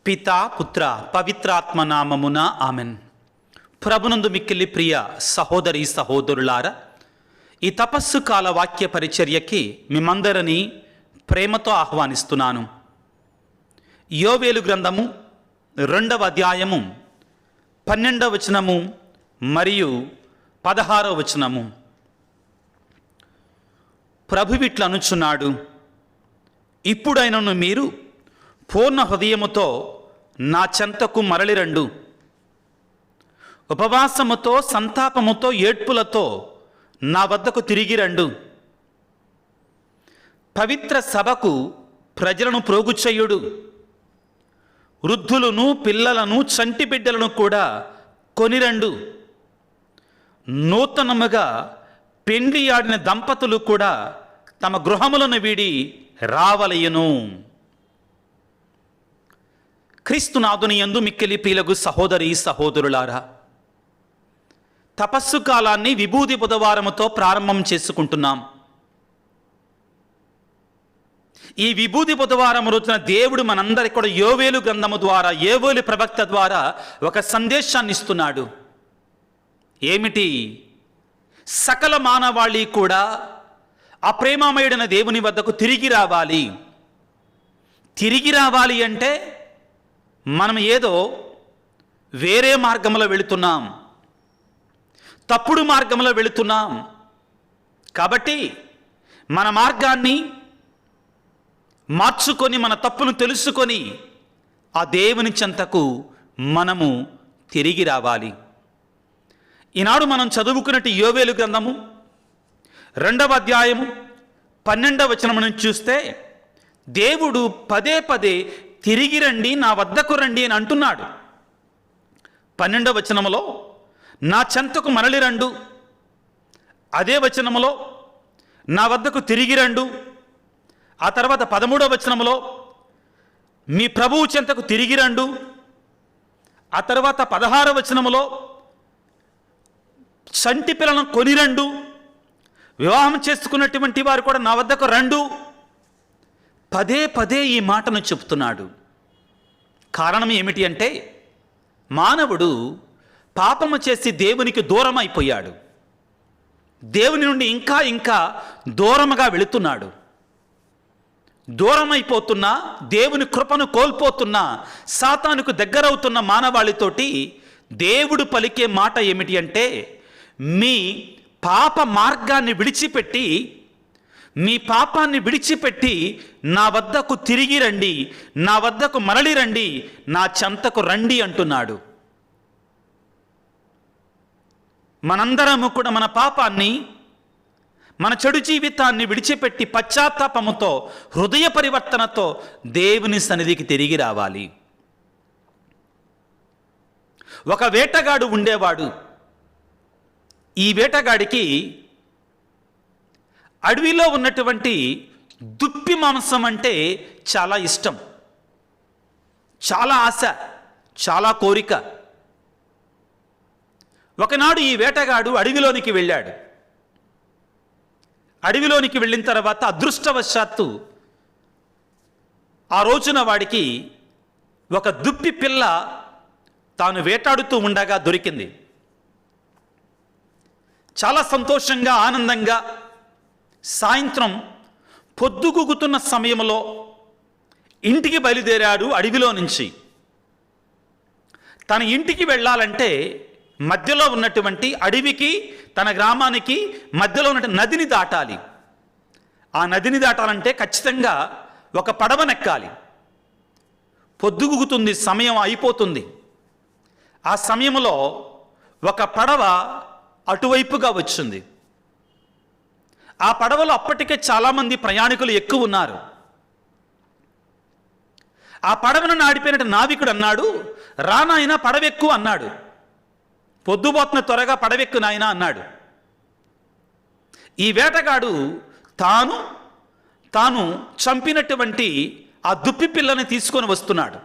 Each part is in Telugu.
పితా పుత్ర పవిత్రాత్మ నామమున ఆమెన్. ప్రభునందు మిక్కిలి ప్రియ సహోదరి సహోదరులారా, ఈ తపస్సు కాల వాక్య పరిచర్యకి మిమ్మందరినీ ప్రేమతో ఆహ్వానిస్తున్నాను. యోవేలు గ్రంథము 2వ అధ్యాయము 12వ వచనము మరియు 16వ వచనము. ప్రభువిట్లు అనుచున్నాడు, ఇప్పుడైనను మీరు పూర్ణ హృదయముతో నా చెంతకు మరలిరండు, ఉపవాసముతో సంతాపముతో ఏడ్పులతో నా వద్దకు తిరిగి రండు. పవిత్ర సభకు ప్రజలను ప్రోగుచేయుడు, వృద్ధులను పిల్లలను చంటి బిడ్డలను కూడా కొనిరండు. నూతనముగా పెండ్లి ఆడిన దంపతులు కూడా తమ గృహములను వీడి రావలయును. క్రీస్తునాథుని యందు మిక్కిలి ప్రియులకు సహోదరి సహోదరులారా, తపస్సు కాలాన్ని విభూది బుధవారముతో ప్రారంభం చేసుకుంటున్నాం. ఈ విభూది బుధవారం రోజున దేవుడు మనందరికీ కూడా యోవేలు గ్రంథము ద్వారా, యోవేలు ప్రవక్త ద్వారా ఒక సందేశాన్ని ఇస్తున్నాడు. ఏమిటి? సకల మానవాళి కూడా ఆ ప్రేమమయుడైన దేవుని వద్దకు తిరిగి రావాలి. తిరిగి రావాలి అంటే మనం ఏదో వేరే మార్గంలో వెళుతున్నాం, తప్పుడు మార్గంలో వెళుతున్నాం. కాబట్టి మన మార్గాన్ని మార్చుకొని, మన తప్పును తెలుసుకొని ఆ దేవుని చెంతకు మనము తిరిగి రావాలి. ఈనాడు మనం చదువుకున్నట్టు యోవేలు గ్రంథము 2వ అధ్యాయము 12వ వచనం నుంచి చూస్తే దేవుడు పదే పదే తిరిగి రండి, నా వద్దకు రండి అని అంటున్నాడు. 12వ వచనములో నా చెంతకు మరలి రండు, అదే వచనములో నా వద్దకు తిరిగి రండు. ఆ తర్వాత 13వ వచనములో మీ ప్రభువు చెంతకు తిరిగి రండు. ఆ తర్వాత 16వ వచనములో చంటి పిల్లలను కొనిరండు, వివాహం చేసుకున్నటువంటి వారు కూడా నా వద్దకు రండు. పదే పదే ఈ మాటను చెప్తున్నాడు. కారణం ఏమిటి అంటే, మానవుడు పాపము చేసి దేవునికి దూరం అయిపోయాడు. దేవుని నుండి ఇంకా ఇంకా దూరముగా వెళుతున్నాడు. దూరం అయిపోతున్నా, దేవుని కృపను కోల్పోతున్నా, సాతానుకు దగ్గరవుతున్న మానవాళితోటి దేవుడు పలికే మాట ఏమిటి అంటే, మీ పాప మార్గాన్ని విడిచిపెట్టి, మీ పాపాన్ని విడిచిపెట్టి నా వద్దకు తిరిగి రండి, నా వద్దకు మరలి రండి, నా చెంతకు రండి అంటున్నాడు. మనందరము కూడా మన పాపాన్ని, మన చెడు జీవితాన్ని విడిచిపెట్టి పశ్చాత్తాపముతో, హృదయ పరివర్తనతో దేవుని సన్నిధికి తిరిగి రావాలి. ఒక వేటగాడు ఉండేవాడు. ఈ వేటగాడికి అడవిలో ఉన్నటువంటి దుప్పి మాంసం అంటే చాలా ఇష్టం, చాలా ఆశ, చాలా కోరిక. ఒకనాడు ఈ వేటగాడు అడవిలోనికి వెళ్ళాడు. అడవిలోనికి వెళ్ళిన తర్వాత అదృష్టవశాత్తు ఆ రోజున వాడికి ఒక దుప్పి పిల్ల తాను వేటాడుతూ ఉండగా దొరికింది. చాలా సంతోషంగా, ఆనందంగా సాయంత్రం పొద్దుగుగుతున్న సమయంలో ఇంటికి బయలుదేరాడు. అడవిలో నుంచి తన ఇంటికి వెళ్ళాలంటే మధ్యలో ఉన్నటువంటి అడవికి, తన గ్రామానికి మధ్యలో ఉన్న నదిని దాటాలి. ఆ నదిని దాటాలంటే ఖచ్చితంగా ఒక పడవనెక్కాలి. పొద్దుగుగుతుంది, సమయం అయిపోతుంది. ఆ సమయంలో ఒక పడవ అటువైపుగా వచ్చింది. ఆ పడవలో అప్పటికే చాలామంది ప్రయాణికులు ఎక్కువ ఉన్నారు. ఆ పడవను నడిపిన నావికుడు అన్నాడు, రా నాయనా పడవెక్కు అన్నాడు. పొద్దుపోతున్న త్వరగా పడవెక్కు నాయనా అన్నాడు. ఈ వేటగాడు తాను చంపినటువంటి ఆ దుప్పి పిల్లని తీసుకొని వస్తున్నాడు.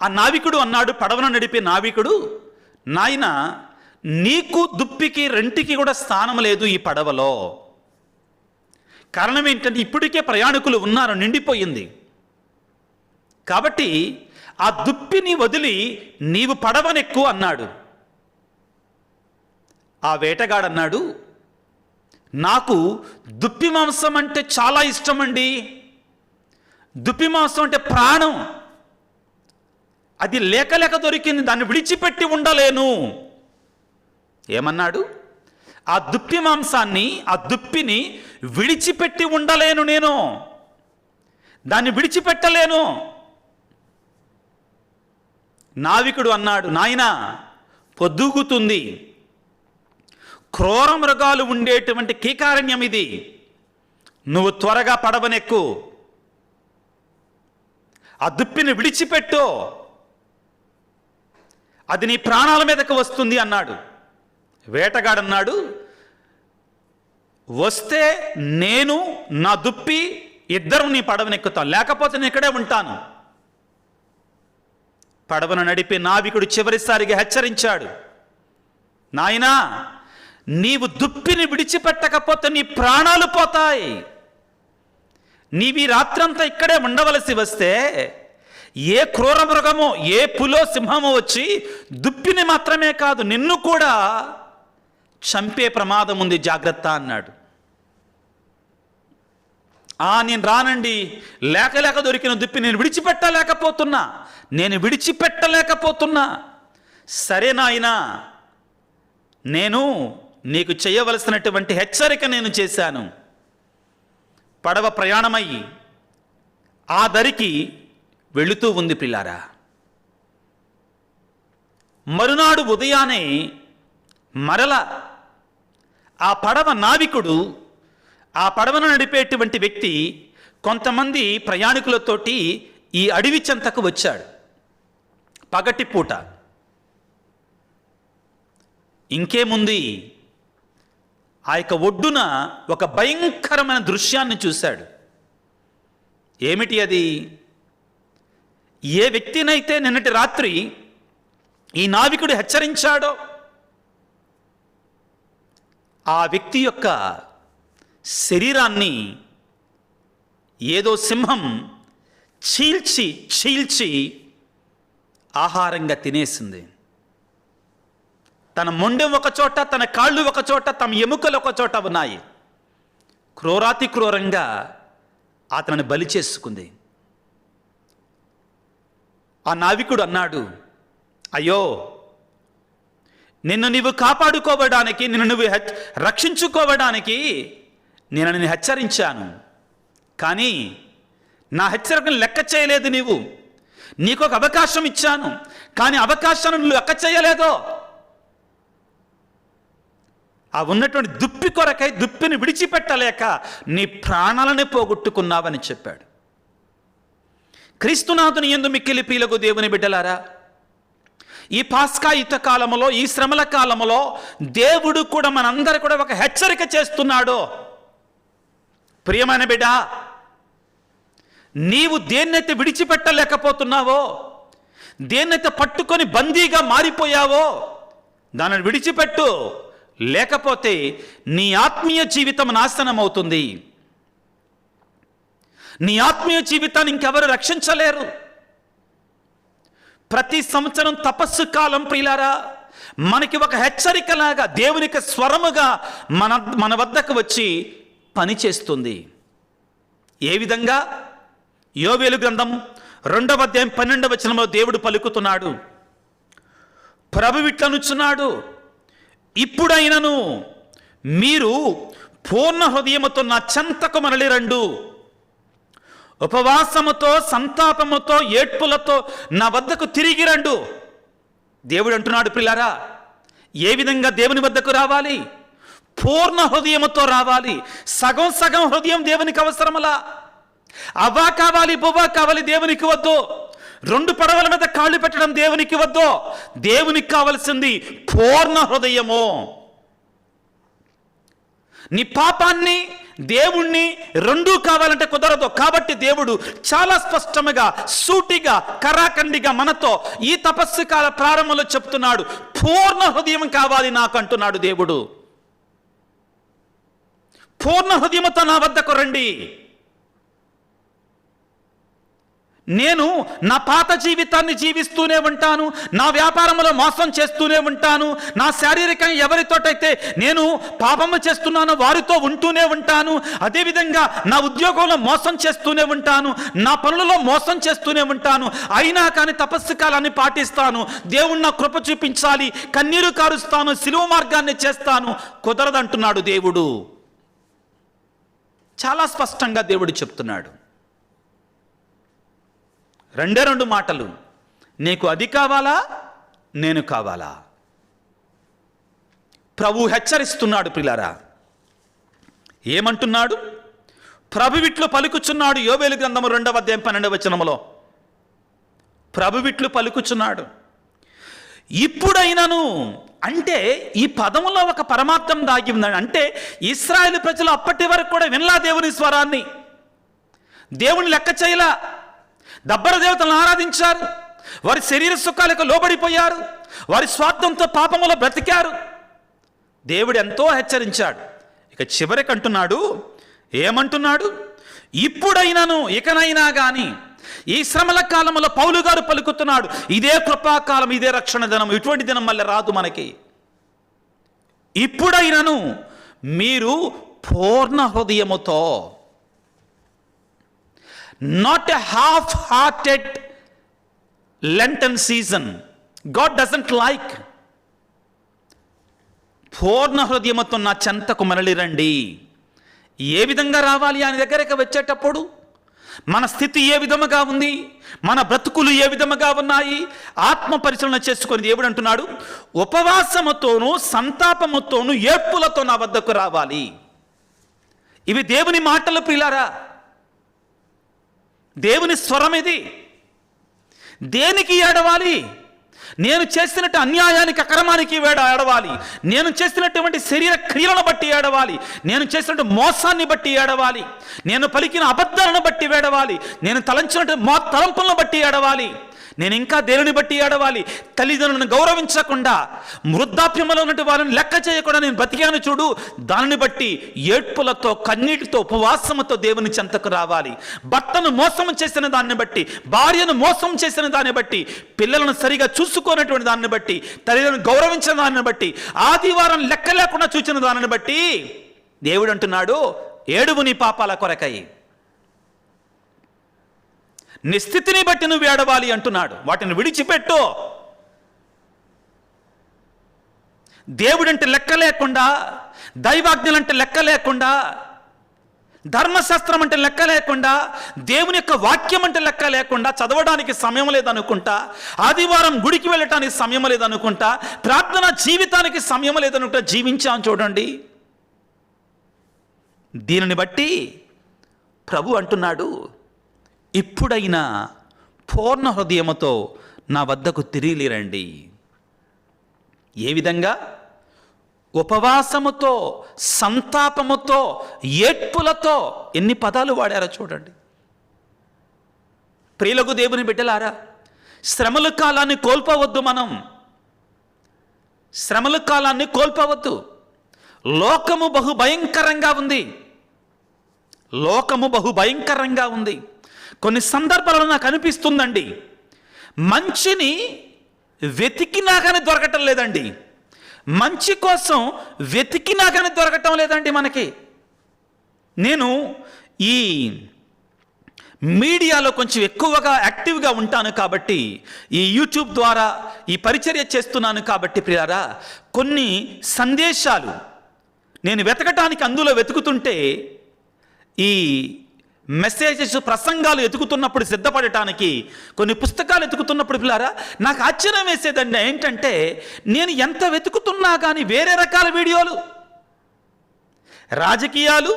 ఆ నావికుడు అన్నాడు, పడవను నడిపే నావికుడు, నాయనా నీకు దుప్పికి రెంటికి కూడా స్థానం లేదు ఈ పడవలో. కారణం ఏంటంటే ఇప్పటికే ప్రయాణికులు ఉన్నారు, నిండిపోయింది. కాబట్టి ఆ దుప్పిని వదిలి నీవు పడవనెక్కు అన్నాడు. ఆ వేటగాడన్నాడు, నాకు దుప్పి మాంసం అంటే చాలా ఇష్టం అండి. దుప్పి మాంసం అంటే ప్రాణం. అది లేక లేక దొరికింది, దాన్ని విడిచిపెట్టి ఉండలేను. ఏమన్నాడు? ఆ దుప్పి మాంసాన్ని, ఆ దుప్పిని విడిచిపెట్టి ఉండలేను, నేను దాన్ని విడిచిపెట్టలేను. నావికుడు అన్నాడు, నాయనా పొద్దుగుతుంది, క్రూర మృగాలు ఉండేటువంటి కీకారణ్యం ఇది, నువ్వు త్వరగా పడవనెక్కు, ఆ దుప్పిని విడిచిపెట్టు, అది నీ ప్రాణాల మీదకు వస్తుంది అన్నాడు. వేటగాడన్నాడు, వస్తే నేను నా దుప్పి ఇద్దరం నీ పడవనెక్కుతాం, లేకపోతే నేను ఇక్కడే ఉంటాను. పడవను నడిపే నావికుడు చివరిసారిగా హెచ్చరించాడు, నాయనా నీవు దుప్పిని విడిచిపెట్టకపోతే నీ ప్రాణాలు పోతాయి. నీవి రాత్రంతా ఇక్కడే ఉండవలసి వస్తే ఏ క్రూర మృగమో, ఏ పులో సింహమో వచ్చి దుప్పిని మాత్రమే కాదు నిన్ను కూడా చంపే ప్రమాదం ఉంది, జాగ్రత్త అన్నాడు. నేను రానండి, లేక లేక దొరికిన దుప్పి నేను విడిచిపెట్టలేకపోతున్నా. సరే నాయనా, నేను నీకు చేయవలసినటువంటి హెచ్చరిక నేను చేశాను. పడవ ప్రయాణమయ్యి ఆ దరికి వెళుతూ ఉంది పిల్లారా. మరునాడు ఉదయానే మరల ఆ పడవ నావికుడు, ఆ పడవను నడిపేటువంటి వ్యక్తి కొంతమంది ప్రయాణికులతోటి ఈ అడవి చెంతకు వచ్చాడు. పగటిపూట. ఇంకేముంది, ఆ యొక్క ఒడ్డున ఒక భయంకరమైన దృశ్యాన్ని చూశాడు. ఏమిటి అది? ఏ వ్యక్తినైతే నిన్నటి రాత్రి ఈ నావికుడు హెచ్చరించాడో ఆ వ్యక్తి యొక్క శరీరాన్ని ఏదో సింహం చీల్చి చీల్చి ఆహారంగా తినేసింది. తన మొండెం ఒక చోట, తన కాళ్ళు ఒక చోట, తమ ఎముకలు ఒక చోట ఉన్నాయి. క్రూరాతి క్రూరంగా అతనిని బలి చేసుకుంది. ఆ నావికుడు అన్నాడు, అయ్యో నిన్ను నీవు కాపాడుకోవడానికి, నిన్ను నువ్వు రక్షించుకోవడానికి నేను నిన్ను హెచ్చరించాను, కానీ నా హెచ్చరికను లెక్క చేయలేదు నీవు. నీకు ఒక అవకాశం ఇచ్చాను, కానీ అవకాశాన్ని నువ్వు లెక్క చేయలేదో. ఆ ఉన్నటువంటి దుప్పి కొరకై దుప్పిని విడిచిపెట్టలేక నీ ప్రాణాలని పోగొట్టుకున్నావని చెప్పాడు. క్రీస్తునాథుని యందు మిక్కిలి ప్రియులకు దేవుని బిడ్డలారా, ఈ పాస్కా యుద్ధ కాలములో, ఈ శ్రమల కాలములో దేవుడు కూడా మనందరూ కూడా ఒక హెచ్చరిక చేస్తున్నాడు. ప్రియమైన బిడ్డ, నీవు దేన్నైతే విడిచిపెట్టలేకపోతున్నావో, దేన్నైతే పట్టుకొని బందీగా మారిపోయావో దానిని విడిచిపెట్టు, లేకపోతే నీ ఆత్మీయ జీవితం నాశనం అవుతుంది. నీ ఆత్మీయ జీవితాన్ని ఇంకెవరు రక్షించలేరు. ప్రతి సంవత్సరం తపస్సు కాలం ప్రియులారా మనకి ఒక హెచ్చరికలాగా దేవునికి స్వరముగా మన వద్దకు వచ్చి పనిచేస్తుంది. ఏ విధంగా? యోవేలు గ్రంథం 2వ అధ్యాయం 12వ వచనంలో దేవుడు పలుకుతున్నాడు, ప్రభువు ఇట్లనుచున్నాడు, ఇప్పుడైనను మీరు పూర్ణ హృదయముతో నా చెంతకు మరలి రండు, ఉపవాసముతో, సంతాపముతో, ఏడ్పులతో నా వద్దకు తిరిగి రండు. దేవుడు అంటున్నాడు పిల్లారా, ఏ విధంగా దేవుని వద్దకు రావాలి? పూర్ణ హృదయముతో రావాలి. సగం సగం హృదయం దేవునికి అవసరమలా. అవ్వా కావాలి, బువ్వా కావాలి దేవునికి వద్దు. 2 పడవల మీద కాళ్ళు పెట్టడం దేవునికి వద్దు. దేవునికి కావలసింది పూర్ణ హృదయము. నీ పాపాన్ని, దేవుణ్ణి రెండూ కావాలంటే కుదరదు. కాబట్టి దేవుడు చాలా స్పష్టంగా, సూటిగా, కరాఖండిగా మనతో ఈ తపస్సు కాల ప్రారంభంలో చెప్తున్నాడు, పూర్ణ హృదయం కావాలి నాకు అంటున్నాడు దేవుడు. పూర్ణ హృదయముతో నా వద్దకు రండి. నేను నా పాత జీవితాన్ని జీవిస్తూనే ఉంటాను, నా వ్యాపారంలో మోసం చేస్తూనే ఉంటాను, నా శారీరకంగా ఎవరితోటైతే నేను పాపము చేస్తున్నానో వారితో ఉంటూనే ఉంటాను, అదేవిధంగా నా ఉద్యోగంలో మోసం చేస్తూనే ఉంటాను, నా పనులలో మోసం చేస్తూనే ఉంటాను, అయినా కానీ తపస్సు కాలాన్ని పాటిస్తాను, దేవుడు నా కృప చూపించాలి, కన్నీరు కారుస్తాను, సిలువ మార్గాన్ని చేస్తాను, కుదరదంటున్నాడు దేవుడు. చాలా స్పష్టంగా దేవుడు చెప్తున్నాడు. రెండు మాటలు, నీకు అది కావాలా, నేను కావాలా? ప్రభు హెచ్చరిస్తున్నాడు ప్రియులారా. ఏమంటున్నాడు? ప్రభువిట్లు పలుకుచున్నాడు. యోవేలు గ్రంథము 2వ అధ్యాయం 12వ వచనములో ప్రభువిట్లు పలుకుచున్నాడు. ఇప్పుడైనను, అంటే ఈ పదములో ఒక పరమార్థం దాగి ఉందని. అంటే ఇశ్రాయేలు ప్రజలు అప్పటి వరకు కూడా వినలా దేవుని స్వరాన్ని, దేవుని లెక్క చేయలా, దబ్బర దేవతలను ఆరాధించారు, వారి శరీర సుఖాలకు లోబడిపోయారు, వారి స్వార్థంతో పాపములో బ్రతికారు. దేవుడు ఎంతో హెచ్చరించాడు. ఇక చివరికి అంటున్నాడు, ఏమంటున్నాడు? ఇప్పుడైనాను, ఇకనైనా కానీ, ఈ శ్రమల కాలంలో పౌలు గారు పలుకుతున్నాడు, ఇదే కృపాకాలం, ఇదే రక్షణ దినం, ఇటువంటి దినం మళ్ళీ రాదు మనకి. ఇప్పుడైనాను మీరు పూర్ణ హృదయముతో, not a half-hearted Lenten season. God doesn't like. పూర్ణ హృదయముతో నా చెంతకు మరలి రండి. ఏ విధంగా రావాలి ఆయన దగ్గరికి వచ్చేటప్పుడు? మన స్థితి ఏ విధముగా ఉంది, మన బ్రతుకులు ఏ విధముగా ఉన్నాయి, ఆత్మ పరిశీలన చేసుకొని దేవుడు అంటున్నాడు, ఉపవాసముతోనూ సంతాపముతోనూ ఏడ్పులతో నా వద్దకు రావాలి. ఇవి దేవుని మాటలు ప్రియులారా, దేవుని స్వరం ఇది. దేనికి ఏడవాలి? నేను చేసినట్టు అన్యాయానికి, అక్రమానికి ఏడవాలి, నేను చేసినటువంటి శరీర క్రియలను బట్టి ఏడవాలి, నేను చేసినట్టు మోసాన్ని బట్టి ఏడవాలి, నేను పలికిన అబద్ధాలను బట్టి ఏడవాలి, నేను తలంచినట్టు తలంపులను బట్టి ఏడవాలి, నేను ఇంకా దేనిని బట్టి ఏడవాలి? తల్లిదండ్రులను గౌరవించకుండా, వృద్ధాప్యంలో ఉన్నట్టు వారిని లెక్క చేయకుండా నేను బ్రతికాను చూడు, దానిని బట్టి ఏడ్పులతో, కన్నీటితో, ఉపవాసముతో దేవుని చెంతకు రావాలి. భర్తను మోసం చేసిన దాన్ని బట్టి, భార్యను మోసం చేసిన దాన్ని బట్టి, పిల్లలను సరిగా చూసుకోనటువంటి దాన్ని బట్టి, తల్లిదండ్రులను గౌరవించిన దాన్ని బట్టి, ఆదివారం లెక్క లేకుండా చూసిన దానిని బట్టి దేవుడు అంటున్నాడు, ఏడువు నీ పాపాల కొరకై. నిస్థితిని బట్టి నువ్వు ఏడవాలి అంటున్నాడు. వాటిని విడిచిపెట్టు. దేవుడంటే లెక్క లేకుండా, దైవాజ్ఞలంటే లెక్క లేకుండా, ధర్మశాస్త్రం అంటే లెక్క లేకుండా, దేవుని యొక్క వాక్యం అంటే లెక్క లేకుండా, చదవడానికి సమయం లేదనుకుంటా, ఆదివారం గుడికి వెళ్ళటానికి సమయం లేదనుకుంటా, ప్రార్థన జీవితానికి సమయం లేదనుకుంటా జీవించాం చూడండి. దీనిని బట్టి ప్రభు అంటున్నాడు, ఇప్పుడైనా పూర్ణ హృదయముతో నా వద్దకు తిరిగి రండి. ఏ విధంగా? ఉపవాసముతో, సంతాపముతో, ఏడ్పులతో. ఎన్ని పదాలు వాడారో చూడండి. ప్రియులకు దేవుని బిడ్డలారా, శ్రమల కాలాన్ని కోల్పోవద్దు. మనం శ్రమల కాలాన్ని కోల్పోవద్దు. లోకము బహు భయంకరంగా ఉంది. లోకము బహు భయంకరంగా ఉంది. కొన్ని సందర్భాలలో నాకు అనిపిస్తుందండి, మంచిని వెతికినా కానీ దొరకటం లేదండి. మంచి కోసం వెతికినా కానీ దొరకటం లేదండి మనకి. నేను ఈ మీడియాలో కొంచెం ఎక్కువగా యాక్టివ్గా ఉంటాను కాబట్టి, ఈ యూట్యూబ్ ద్వారా ఈ పరిచర్య చేస్తున్నాను కాబట్టి ప్రియారా, కొన్ని సందేశాలు నేను వెతకటానికి అందులో వెతుకుతుంటే, ఈ మెసేజెస్, ప్రసంగాలు ఎతుకుతున్నప్పుడు, సిద్ధపడటానికి కొన్ని పుస్తకాలు ఎతుకుతున్నప్పుడు పిల్లారా, నాకు ఆశ్చర్యం వేసేదండి. ఏంటంటే, నేను ఎంత వెతుకుతున్నా కానీ వేరే రకాల వీడియోలు, రాజకీయాలు,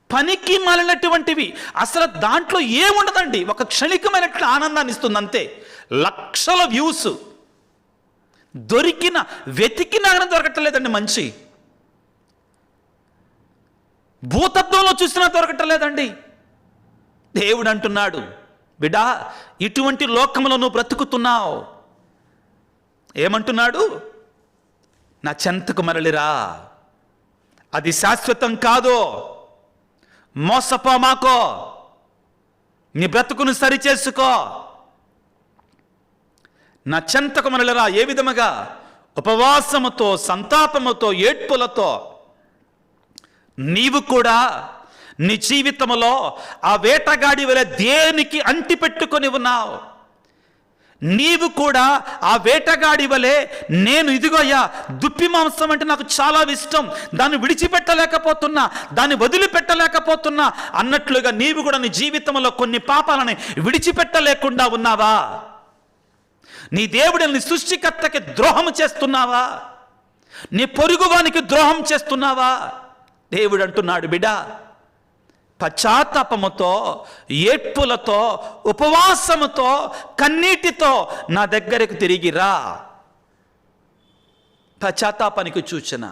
పనికి మాలినటువంటివి, అసలు దాంట్లో ఏముండదండి. ఒక క్షణికమైనట్లు ఆనందాన్ని ఇస్తుంది అంతే. లక్షల వ్యూస్ దొరికిన, వెతికినా కానీ దొరకట్లేదండి. మంచి భూతత్వంలో చూసినా దొరకటం లేదండి. దేవుడు అంటున్నాడు, బిడ్డా, ఇటువంటి లోకంలో నువ్వు బ్రతుకుతున్నావు. ఏమంటున్నాడు? నా చెంతకు మరలిరా, అది శాశ్వతం కాదు, మోసపోమాకో. నీ బ్రతుకును సరిచేసుకో. నా చెంతకు మనలరా. ఏ విధముగా? ఉపవాసముతో, సంతాపముతో, ఏడ్పులతో. నీవు కూడా నీ జీవితంలో ఆ వేటగాడి వలె దేనికి అంటి పెట్టుకొని ఉన్నావు. నీవు కూడా ఆ వేటగాడి వలె, నేను ఇదిగోయ్యా దుప్పి మాంసం అంటే నాకు చాలా ఇష్టం, దాన్ని విడిచిపెట్టలేకపోతున్నా, దాన్ని వదిలిపెట్టలేకపోతున్నా అన్నట్లుగా నీవు కూడా నీ జీవితంలో కొన్ని పాపాలని విడిచిపెట్టలేకుండా ఉన్నావా? నీ దేవుడిని, నీ సృష్టికర్తకి ద్రోహం చేస్తున్నావా? నీ పొరుగువానికి ద్రోహం చేస్తున్నావా? దేవుడు అంటున్నాడు, బిడ్డ, పశ్చాత్తాపముతో, ఏడ్పులతో, ఉపవాసముతో, కన్నీటితో నా దగ్గరకు తిరిగిరా. పశ్చాత్తాపానికి సూచన.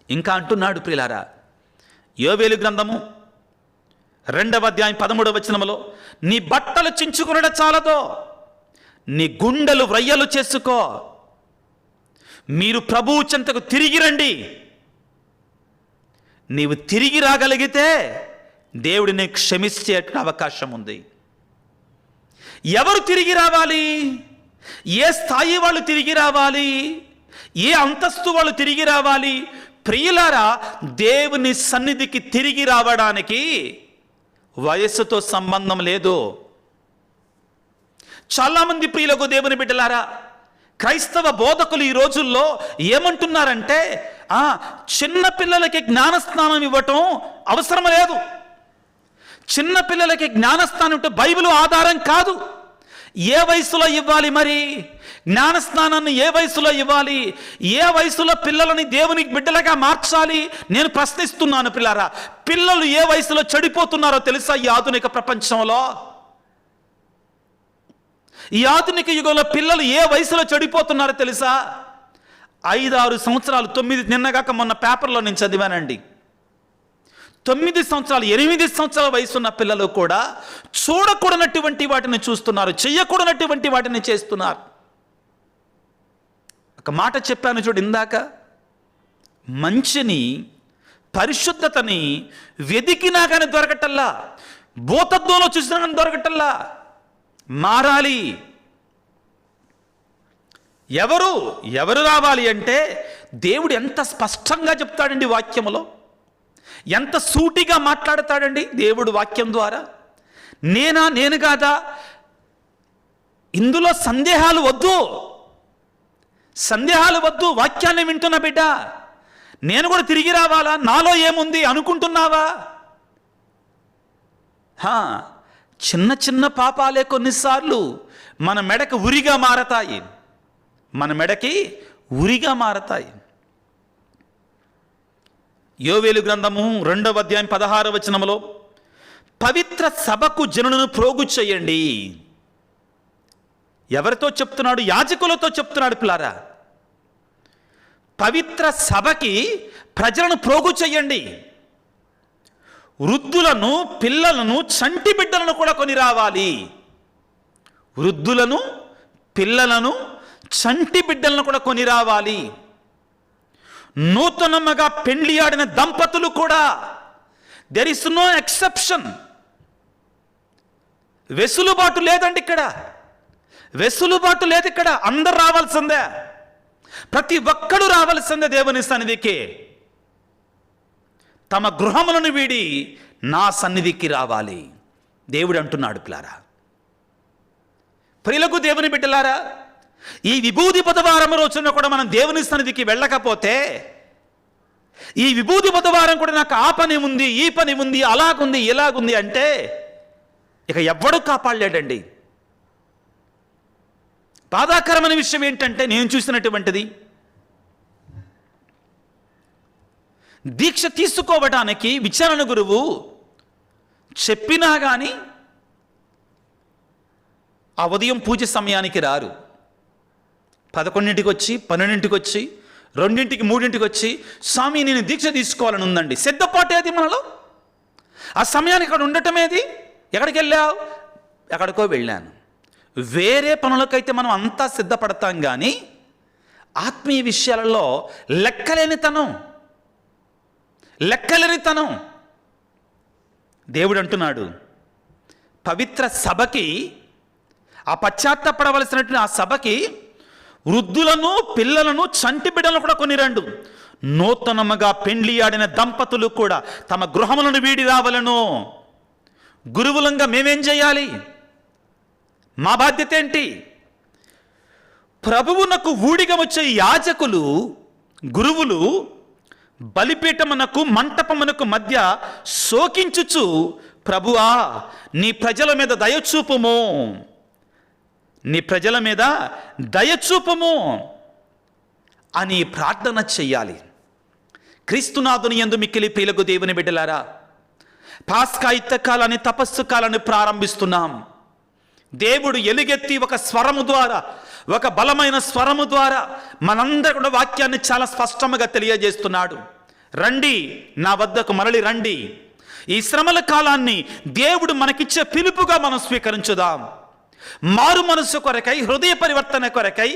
ఇంకా అంటున్నాడు ప్రియులారా, యోవేలు గ్రంథము 2వ అధ్యాయం 13వ వచనములో, నీ బట్టలు చించుకునడం చాలదో, నీ గుండెలు వ్రయ్యలు చేసుకో, మీరు ప్రభువు చెంతకు తిరిగి రండి. నీవు తిరిగి రాగలిగితే దేవుడిని క్షమించే అవకాశం ఉంది. ఎవరు తిరిగి రావాలి? ఏ స్థాయి వాళ్ళు తిరిగి రావాలి? ఏ అంతస్తు వాళ్ళు తిరిగి రావాలి? ప్రియులారా, దేవుని సన్నిధికి తిరిగి రావడానికి వయస్సుతో సంబంధం లేదు. చాలామంది ప్రియులకు, దేవుని బిడ్డలారా, క్రైస్తవ బోధకులు ఈ రోజుల్లో ఏమంటున్నారంటే, చిన్న పిల్లలకి జ్ఞానస్నానం ఇవ్వటం అవసరం లేదు. చిన్న పిల్లలకి జ్ఞానస్నానం అంటే బైబిల్ ఆధారం కాదు. ఏ వయసులో ఇవ్వాలి? మరి జ్ఞానస్నానాన్ని ఏ వయసులో ఇవ్వాలి? ఏ వయసులో పిల్లలని దేవుని బిడ్డలుగా మార్చాలి? నేను ప్రశ్నిస్తున్నాను పిల్లారా. పిల్లలు ఏ వయసులో చెడిపోతున్నారో తెలుసా? ఈ ఆధునిక ప్రపంచంలో, ఈ ఆధునిక యుగంలో పిల్లలు ఏ వయసులో చెడిపోతున్నారో తెలుసా? 5-6 సంవత్సరాలు, 9, నిన్నగాక మొన్న పేపర్లో నేను చదివానండి. 9 సంవత్సరాలు, 8 సంవత్సరాల వయసున్న పిల్లలు కూడా చూడకూడనటువంటి వాటిని చూస్తున్నారు, చెయ్యకూడనటువంటి వాటిని చేస్తున్నారు. ఒక మాట చెప్పాను చూడు ఇందాక, మంచిని, పరిశుద్ధతని వెదికినా కానీ దొరకటల్లా, భూతత్వంలో చూసినా కానీ దొరకటల్లా. మారాలి. ఎవరు రావాలి అంటే, దేవుడు ఎంత స్పష్టంగా చెప్తాడండి వాక్యములో, ఎంత సూటిగా మాట్లాడతాడండి దేవుడు వాక్యం ద్వారా. నేను కాదా? ఇందులో సందేహాలు వద్దు, సందేహాలు వద్దు. వాక్యాన్ని వింటున్న బిడ్డ, నేను కూడా తిరిగి రావాలా? నాలో ఏముంది అనుకుంటున్నావా? చిన్న చిన్న పాపాలే కొన్నిసార్లు మన మెడకు ఉరిగా మారతాయి, మన మెడకి ఉరిగా మారతాయి. యోవేలు గ్రంథము 2వ అధ్యాయం 16వ వచనములో, పవిత్ర సభకు జనులను ప్రోగు చేయండి. ఎవరితో చెప్తున్నాడు? యాజకులతో చెప్తున్నాడు పిల్లారా. పవిత్ర సభకి ప్రజలను ప్రోగు చేయండి. వృద్ధులను, పిల్లలను, చంటి బిడ్డలను కూడా కొని రావాలి. వృద్ధులను, పిల్లలను, చంటి బిడ్డలను కూడా కొని రావాలి. నూతనముగా పెండ్లి ఆడిన దంపతులు కూడా, దెర్ ఇస్ నో ఎక్సెప్షన్. వెసులుబాటు లేదండి ఇక్కడ, వెసులుబాటు లేదు ఇక్కడ. అందరు రావాల్సిందే, ప్రతి ఒక్కడు రావాల్సిందే దేవుని సన్నిధికి. తమ గృహములను వీడి నా సన్నిధికి రావాలి దేవుడు అంటున్నాడు పిల్లారా. ప్రియులకు, దేవుని బిడ్డలారా, ఈ విభూది బుధవారం రోజున కూడా మనం దేవుని సన్నిధికి వెళ్ళకపోతే, ఈ విభూది బుధవారం కూడా నాకు ఆ పని ఉంది, ఈ పని ఉంది, అలాగుంది, ఇలాగుంది అంటే ఇక ఎవ్వడూ కాపాడలేడండి. బాధాకరమైన విషయం ఏంటంటే, నేను చూసినటువంటిది, దీక్ష తీసుకోవడానికి విచారణ గురువు చెప్పినా కానీ ఆ ఉదయం పూజ సమయానికి రారు. 11ంటికి వచ్చి, 12ంటికి వచ్చి, 2ంటికి, 3ంటికి వచ్చి, స్వామి నేను దీక్ష తీసుకోవాలని ఉందండి. సిద్ధపాటు ఏది మనలో? ఆ సమయానికి ఇక్కడ ఉండటం ఏది? ఎక్కడికి వెళ్ళావు? ఎక్కడికో వెళ్ళాను. వేరే పనులకైతే మనం అంతా సిద్ధపడతాం, కానీ ఆత్మీయ విషయాలలో లెక్కలేనితనం. దేవుడు అంటున్నాడు, పవిత్ర సభకి, ఆ పశ్చాత్తాపడవలసినటువంటి ఆ సభకి వృద్ధులను, పిల్లలను, చంటి బిడ్డలను కూడా కొని రండు. నూతనముగా పెండ్లి ఆడిన దంపతులు కూడా తమ గృహములను వీడి రావలను. గురువులంగా మేమేం చేయాలి? మా బాధ్యత ఏంటి? ప్రభువునకు ఊడిగా వచ్చే యాజకులు, గురువులు బలిపీఠమునకు మంటపమునకు మధ్య శోకించుచు, ప్రభువా నీ ప్రజల మీద దయచూపుము, నీ ప్రజల మీద దయచూపుము అని ప్రార్థన చెయ్యాలి. క్రీస్తునాథుని యందు మిక్కిలి ప్రియులకు దేవుని బిడ్డలారా, పాస్కా యుద్ధకాలాన్ని, తపస్సు కాలాన్ని ప్రారంభిస్తున్నాం. దేవుడు ఎలుగెత్తి ఒక స్వరము ద్వారా, ఒక బలమైన స్వరము ద్వారా మనందరి కూడా వాక్యాన్ని చాలా స్పష్టంగా తెలియజేస్తున్నాడు. రండి నా వద్దకు మరలి రండి. ఈ శ్రమల కాలాన్ని దేవుడు మనకిచ్చే పిలుపుగా మనం స్వీకరించుదాం. మారు మనసు కొరకై, హృదయ పరివర్తన కొరకై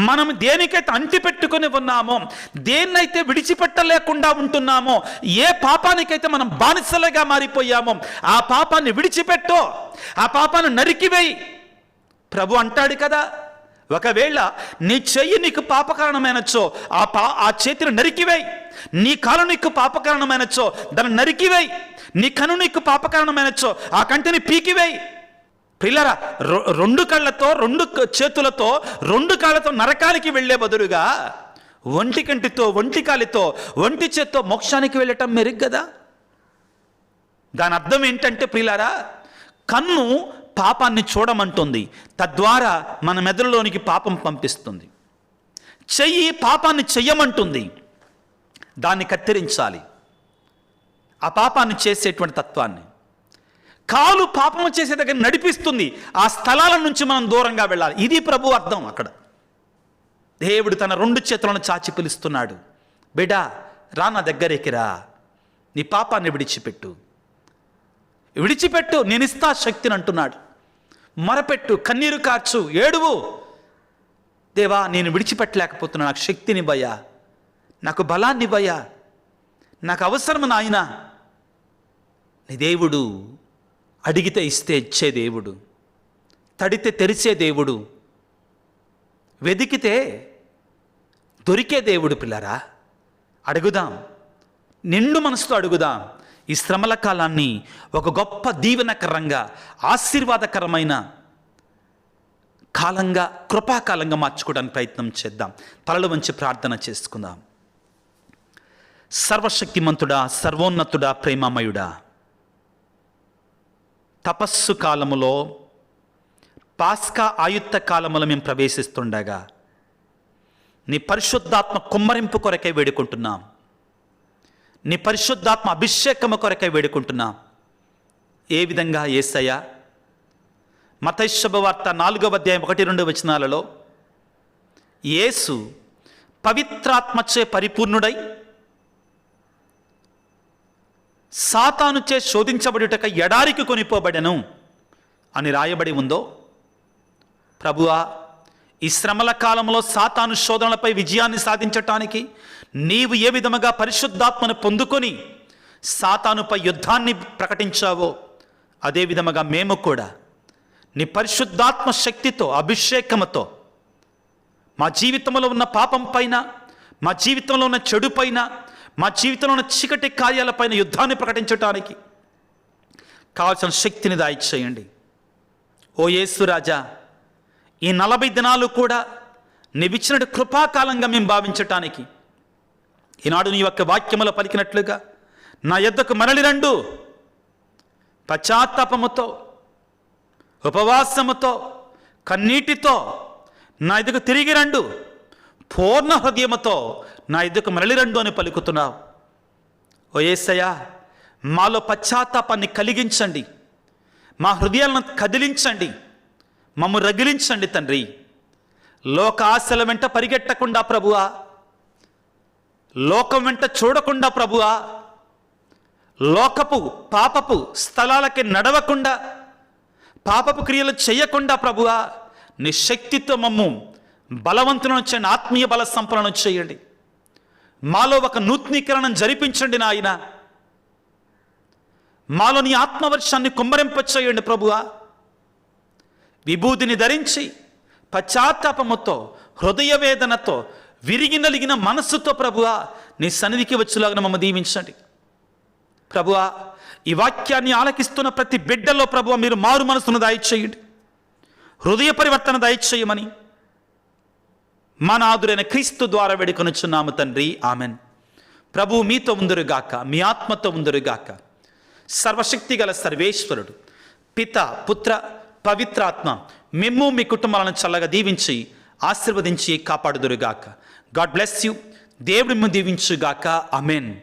మనం దేనికైతే అంటిపెట్టుకుని ఉన్నామో, దేన్నైతే విడిచిపెట్టలేకుండా ఉంటున్నామో, ఏ పాపానికైతే మనం బానిసలుగా మారిపోయామో, ఆ పాపాన్ని విడిచిపెట్టో, ఆ పాపాన్ని నరికివేయి. ప్రభు అంటాడు కదా, ఒకవేళ నీ చెయ్యి నీకు పాపకారణమైనచో ఆ చేతిని నరికివేయి. నీ కాలు నీకు పాపకారణమైనచో దాన్ని నరికివేయి. నీ కను నీకు పాపకారణమైనచో ఆ కంటిని పీకివేయి. పిల్లరా, రెండు కళ్ళతో, రెండు చేతులతో, రెండు కాళ్ళతో నరకానికి వెళ్ళే బదులుగా ఒంటి కంటితో, ఒంటి కాలితో, ఒంటి చేత్తో మోక్షానికి వెళ్ళటం మెరుగు కదా. దాని అర్థం ఏంటంటే ప్రియులారా, కన్ను పాపాన్ని చూడమంటుంది, తద్వారా మన మెదడులోనికి పాపం పంపిస్తుంది. చెయ్యి పాపాన్ని చెయ్యమంటుంది, దాన్ని కత్తిరించాలి, ఆ పాపాన్ని చేసేటువంటి తత్వాన్ని. కాలు పాపము చేసే దగ్గర నడిపిస్తుంది, ఆ స్థలాల నుంచి మనం దూరంగా వెళ్ళాలి. ఇది ప్రభు అర్థం. అక్కడ దేవుడు తన రెండు చేతులను చాచి పిలుస్తున్నాడు, బిడ్డా రా నా దగ్గరికి రా, నీ పాపాన్ని విడిచిపెట్టు, విడిచిపెట్టు, నేను ఇస్తా శక్తిని అంటున్నాడు. మొరపెట్టు, కన్నీరు కార్చు, ఏడువు. దేవా నేను విడిచిపెట్టలేకపోతున్నా, నాకు శక్తినివ్వయ్యా, నాకు బలాన్నివ్వయ్యా, నాకు అవసరము నాయనా. నీ దేవుడు అడిగితే ఇస్తే ఇచ్చే దేవుడు, తడితే తెరిచే దేవుడు, వెదికితే దొరికే దేవుడు. పిల్లరా, అడుగుదాం, నిండు మనసుతో అడుగుదాం. ఈ శ్రమల కాలాన్ని ఒక గొప్ప దీవెనకరంగా, ఆశీర్వాదకరమైన కాలంగా, కృపాకాలంగా మార్చుకోవడానికి ప్రయత్నం చేద్దాం. తలలు వంచి ప్రార్థన చేసుకుందాం. సర్వశక్తిమంతుడా, సర్వోన్నతుడా, ప్రేమమయుడా, తపస్సు కాలములో, పాస్కా ఆయుత్త కాలములో మేము ప్రవేశిస్తుండగా నీ పరిశుద్ధాత్మ కుమ్మరింపు కొరకై వేడుకుంటున్నాం, నీ పరిశుద్ధాత్మ అభిషేకము కొరకై వేడుకుంటున్నాం. ఏ విధంగా యేసయ్యా, మత్తయి శుభవార్త 4వ అధ్యాయం 1-2 వచనాలలో యేసు పవిత్రాత్మచే పరిపూర్ణుడై సాతానుచే శోధించబడుటక ఎడారికి కొనిపోబడెను అని రాయబడి ఉందో, ప్రభువా ఈ శ్రమల కాలంలో సాతాను శోధనలపై విజయాన్ని సాధించటానికి నీవు ఏ విధముగా పరిశుద్ధాత్మను పొందుకొని సాతానుపై యుద్ధాన్ని ప్రకటించావో, అదే విధముగా మేము కూడా నీ పరిశుద్ధాత్మ శక్తితో, అభిషేకముతో మా జీవితంలో ఉన్న పాపం పైన, మా జీవితంలో ఉన్న చెడు పైన, మా జీవితంలో ఉన్న చీకటి కార్యాలపైన యుద్ధాన్ని ప్రకటించటానికి కావాల్సిన శక్తిని దయచేయండి. ఓ యేసు రాజా, ఈ 40 దినాలు కూడా నీవిచ్చినట్టు కృపాకాలంగా మేము భావించటానికి ఈనాడు నీ యొక్క వాక్యములో పలికినట్లుగా నా యొద్దకు మరలి రండు, పశ్చాత్తాపముతో, ఉపవాసముతో, కన్నీటితో నా ఎదుకు తిరిగి రండు, పూర్ణ హృదయముతో నా ఎదుకు మరలి రండు అని పలుకుతున్నావు. ఓ యేసయ్యా, మాలో పశ్చాత్తాపాన్ని కలిగించండి, మా హృదయాలను కదిలించండి, మమ్ము రగిలించండి తండ్రి. లోక ఆశల వెంట పరిగెట్టకుండా ప్రభువా, లోకం వెంట చూడకుండా ప్రభువా, లోకపు పాపపు స్థలాలకి నడవకుండా, పాపపు క్రియలు చేయకుండా ప్రభువా, నీ శక్తితో మమ్ము బలవంతులను చేయండి, ఆత్మీయ బల సంపన్నం చేయండి. మాలో ఒక నూతనీకరణం జరిపించండి నాయన. మాలో నీ ఆత్మవర్షాన్ని కుమ్మరింపచేయండి ప్రభువా. విభూతిని ధరించి పశ్చాత్తాపముతో, హృదయ వేదనతో, విరిగి నలిగిన మనస్సుతో ప్రభువా నీ సన్నిధికి వచ్చేలాగా మమ్మల్ని దీవించండి ప్రభువా. ఈ వాక్యాన్ని ఆలకిస్తున్న ప్రతి బిడ్డలో ప్రభువా మీరు మారు మనసును దయచేయండి, హృదయ పరివర్తన దయచేయమని మా నాథుడైన క్రీస్తు ద్వారా వేడుకొనుచున్నాము తండ్రి, ఆమెన్. ప్రభువు మీతో ఉందరుగాక, మీ ఆత్మతో ఉందరుగాక. సర్వశక్తి గల సర్వేశ్వరుడు పిత, పుత్ర, పవిత్రాత్మ మిమ్ము మీ కుటుంబాలను చల్లగా దీవించి ఆశీర్వదించి కాపాడుదురుగాక. God bless you. దేవుడు మిమ్మల్ని దీవించుగాక. ఆమెన్.